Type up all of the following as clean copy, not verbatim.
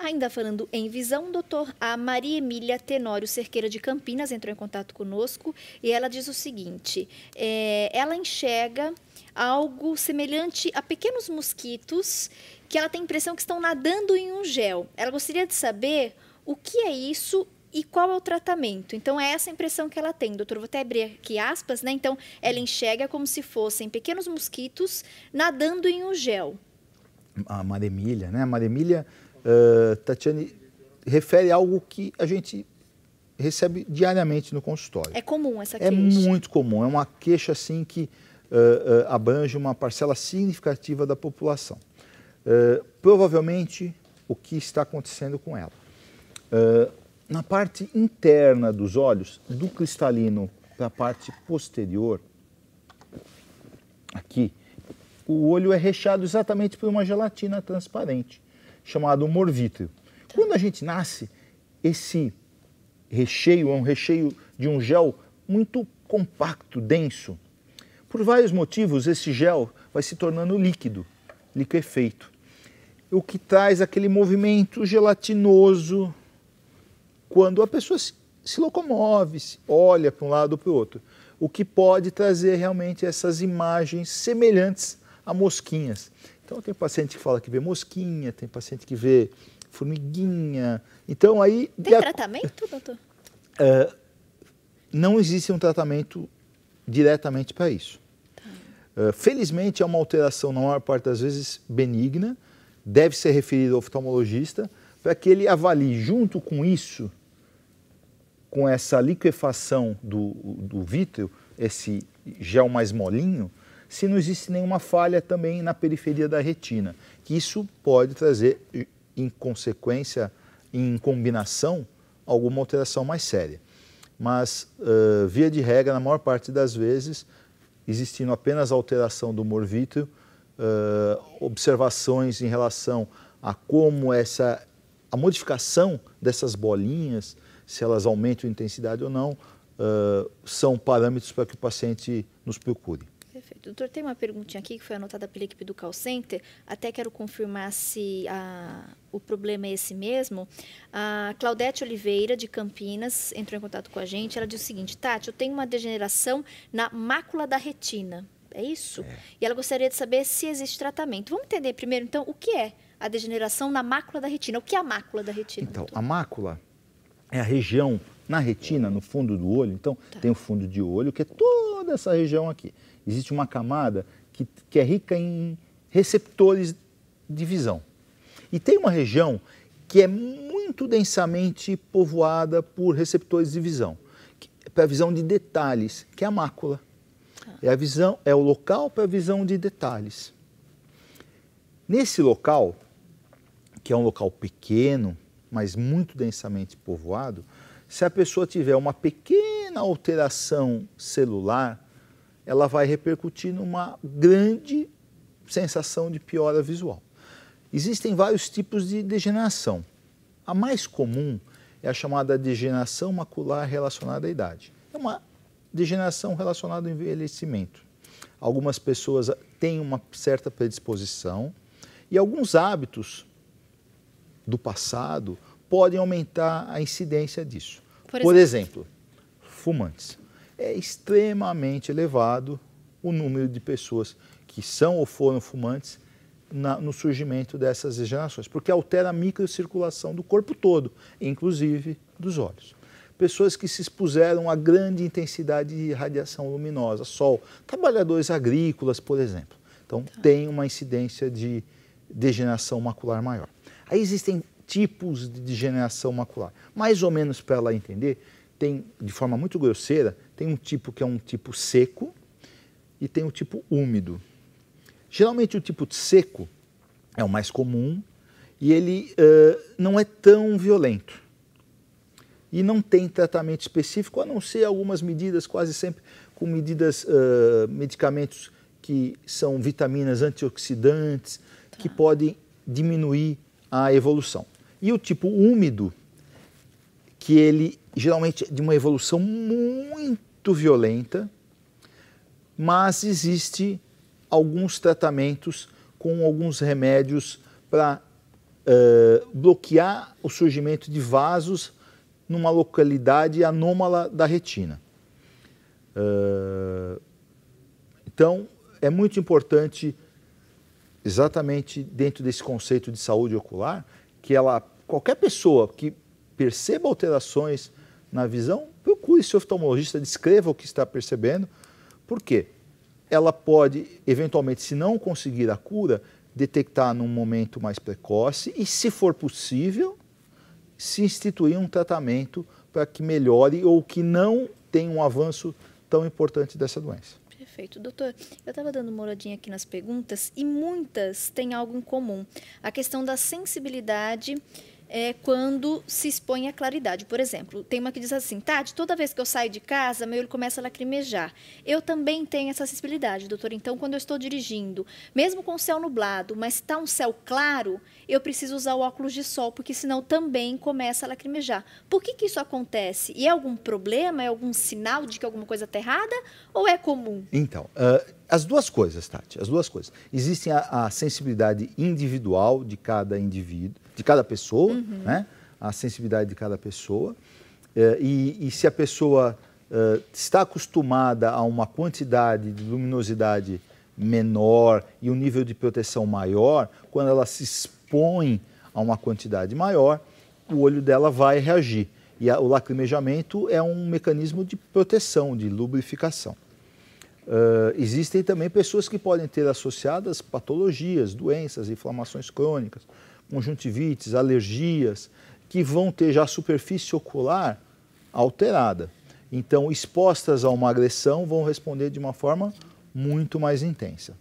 Ainda falando em visão, doutor, a Maria Emília Tenório Cerqueira de Campinas entrou em contato conosco e ela diz o seguinte, ela enxerga algo semelhante a pequenos mosquitos que ela tem a impressão que estão nadando em um gel. Ela gostaria de saber o que é isso e qual é o tratamento. Então, é essa a impressão que ela tem. Doutor, vou até abrir aqui aspas, né? Então, ela enxerga como se fossem pequenos mosquitos nadando em um gel. A Maria Emília, né? A Maria Emília, Tatiane, refere a algo que a gente recebe diariamente no consultório. É comum essa queixa? É muito comum. É uma queixa, assim, que abrange uma parcela significativa da população. Provavelmente, o que está acontecendo com ela? Na parte interna dos olhos, do cristalino para a parte posterior, aqui, o olho é recheado exatamente por uma gelatina transparente, chamada humor vítreo. Quando a gente nasce, esse recheio é um recheio de um gel muito compacto, denso. Por vários motivos, esse gel vai se tornando líquido, liquefeito, o que traz aquele movimento gelatinoso quando a pessoa se locomove, olha para um lado ou para o outro, o que pode trazer realmente essas imagens semelhantes a mosquinhas. Então tem paciente que fala que vê mosquinha, tem paciente que vê formiguinha. Então aí... Tem tratamento, doutor? Não existe um tratamento diretamente para isso. Felizmente é uma alteração, na maior parte das vezes, benigna, deve ser referido ao oftalmologista para que ele avalie junto com isso, com essa liquefação do vítreo, esse gel mais molinho, se não existe nenhuma falha também na periferia da retina, que isso pode trazer, em consequência, em combinação, alguma alteração mais séria. Mas, via de regra, na maior parte das vezes, existindo apenas alteração do humor vítreo, observações em relação a como a modificação dessas bolinhas, se elas aumentam a intensidade ou não, são parâmetros para que o paciente nos procure. Perfeito. Doutor, tem uma perguntinha aqui que foi anotada pela equipe do call center, até quero confirmar se o problema é esse mesmo. A Claudete Oliveira, de Campinas, entrou em contato com a gente, ela diz o seguinte, Tati, eu tenho uma degeneração na mácula da retina, é isso? E ela gostaria de saber se existe tratamento. Vamos entender primeiro, então, o que é a degeneração na mácula da retina? O que é a mácula da retina? Então, a mácula é a região na retina, no fundo do olho. Então, tem o fundo de olho, que é toda essa região aqui. Existe uma camada que é rica em receptores de visão. E tem uma região que é muito densamente povoada por receptores de visão, para a visão de detalhes, que é a mácula. É o local para a visão de detalhes. Nesse local, que é um local pequeno, mas muito densamente povoado, se a pessoa tiver uma pequena alteração celular, ela vai repercutir numa grande sensação de piora visual. Existem vários tipos de degeneração. A mais comum é a chamada degeneração macular relacionada à idade. É uma degeneração relacionada ao envelhecimento. Algumas pessoas têm uma certa predisposição e alguns hábitos do passado podem aumentar a incidência disso. Por exemplo, fumantes. É extremamente elevado o número de pessoas que são ou foram fumantes no surgimento dessas degenerações, porque altera a microcirculação do corpo todo, inclusive dos olhos. Pessoas que se expuseram a grande intensidade de radiação luminosa, sol, trabalhadores agrícolas, por exemplo. Então, tem uma incidência de degeneração macular maior. Aí existem tipos de degeneração macular. Mais ou menos para ela entender, tem, de forma muito grosseira, tem um tipo que é um tipo seco e tem o tipo úmido. Geralmente o tipo seco é o mais comum e ele não é tão violento. E não tem tratamento específico, a não ser algumas medidas, quase sempre com medicamentos que são vitaminas antioxidantes, que podem diminuir a evolução. E o tipo úmido, que ele geralmente é de uma evolução muito violenta, mas existe alguns tratamentos com alguns remédios para bloquear o surgimento de vasos numa localidade anômala da retina. Então, é muito importante, exatamente dentro desse conceito de saúde ocular, que qualquer pessoa que perceba alterações na visão, procure seu oftalmologista, descreva o que está percebendo. Por quê? Ela pode, eventualmente, se não conseguir a cura, detectar num momento mais precoce e, se for possível, se instituir um tratamento para que melhore ou que não tenha um avanço tão importante dessa doença. Perfeito. Doutor, eu estava dando uma olhadinha aqui nas perguntas e muitas têm algo em comum. A questão da sensibilidade quando se expõe à claridade. Por exemplo, tem uma que diz assim: Tati, toda vez que eu saio de casa, meu olho começa a lacrimejar. Eu também tenho essa sensibilidade, doutor. Então, quando eu estou dirigindo, mesmo com o céu nublado, mas está um céu claro, eu preciso usar o óculos de sol, porque senão também começa a lacrimejar. Por que isso acontece? E é algum problema? É algum sinal de que alguma coisa está errada? Ou é comum? Então, as duas coisas, Tati, as duas coisas. Existe a sensibilidade individual de cada indivíduo, de cada pessoa, né? A sensibilidade de cada pessoa. E se a pessoa está acostumada a uma quantidade de luminosidade menor e um nível de proteção maior, quando ela se expõe a uma quantidade maior, o olho dela vai reagir. E o lacrimejamento é um mecanismo de proteção, de lubrificação. Existem também pessoas que podem ter associadas patologias, doenças, inflamações crônicas, conjuntivites, alergias, que vão ter já a superfície ocular alterada. Então, expostas a uma agressão, vão responder de uma forma muito mais intensa.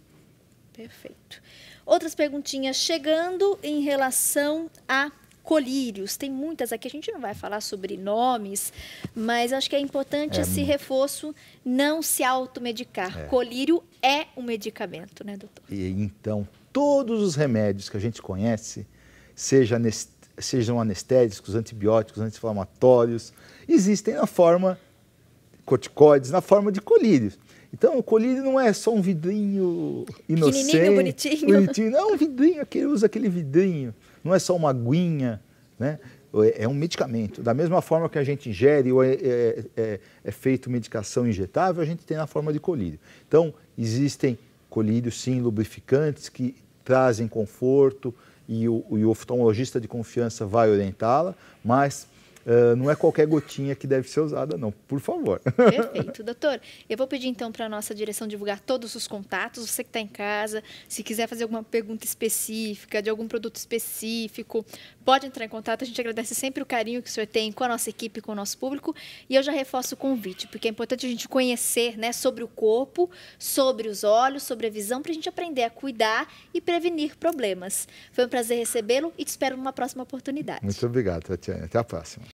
Perfeito. Outras perguntinhas chegando em relação a colírios. Tem muitas aqui, a gente não vai falar sobre nomes, mas acho que é importante esse reforço, não se automedicar. Colírio é um medicamento, né, doutor? Então, todos os remédios que a gente conhece, sejam anestésicos, antibióticos, anti-inflamatórios, existem na forma corticoides, na forma de colírios. Então, o colírio não é só um vidrinho inocente, bonitinho. Não, é um vidrinho, usa aquele vidrinho. Não é só uma aguinha, né? É um medicamento. Da mesma forma que a gente ingere ou é feito medicação injetável, a gente tem na forma de colírio. Então, existem colírios, sim, lubrificantes, que trazem conforto e o oftalmologista de confiança vai orientá-la, mas não é qualquer gotinha que deve ser usada, não, por favor. Perfeito. Doutor, eu vou pedir então para a nossa direção divulgar todos os contatos. Você que está em casa, se quiser fazer alguma pergunta específica, de algum produto específico, pode entrar em contato. A gente agradece sempre o carinho que o senhor tem com a nossa equipe, com o nosso público. E eu já reforço o convite, porque é importante a gente conhecer, né, sobre o corpo, sobre os olhos, sobre a visão, para a gente aprender a cuidar e prevenir problemas. Foi um prazer recebê-lo e te espero numa próxima oportunidade. Muito obrigado, Tatiana. Até a próxima.